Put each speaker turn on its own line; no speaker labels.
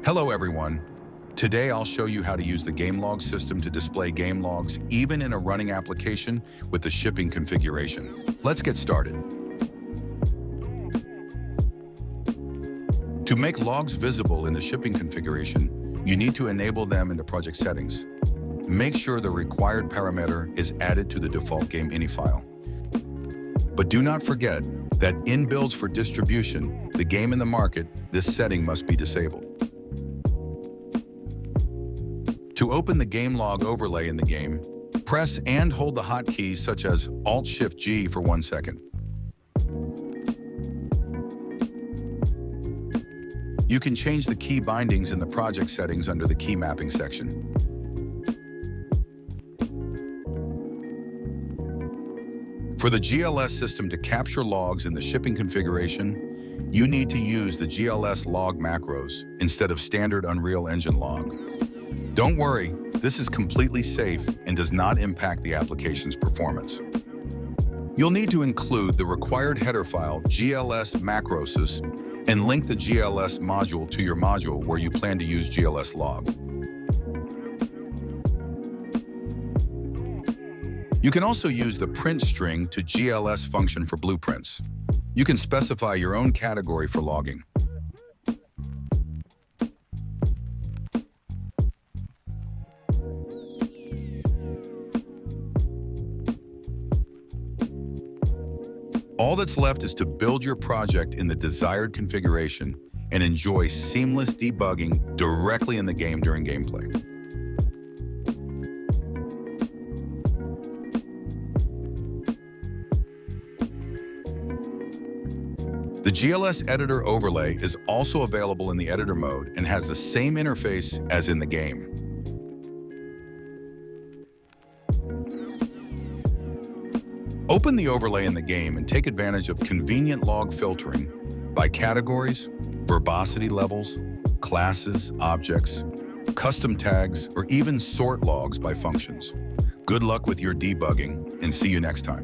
Hello everyone. Today I'll show you how to use the game log system to display game logs even in a running application with the shipping configuration. Let's get started. To make logs visible in the shipping configuration, you need to enable them in the project settings. Make sure the required parameter is added to the default game ini file. But do not forget that in builds for distribution, the game in the market, this setting must be disabled. To open the game log overlay in the game, press and hold the hotkeys such as Alt-Shift-G for 1 second. You can change the key bindings in the project settings under the key mapping section. For the GLS system to capture logs in the shipping configuration, you need to use the GLS log macros instead of standard Unreal Engine log. Don't worry, this is completely safe and does not impact the application's performance. You'll need to include the required header file GLS macroses and link the GLS module to your module where you plan to use GLS log. You can also use the print string to GLS function for blueprints. You can specify your own category for logging. All that's left is to build your project in the desired configuration and enjoy seamless debugging directly in the game during gameplay. The GLS Editor Overlay is also available in the editor mode and has the same interface as in the game. Open the overlay in the game and take advantage of convenient log filtering by categories, verbosity levels, classes, objects, custom tags, or even sort logs by functions. Good luck with your debugging, and see you next time.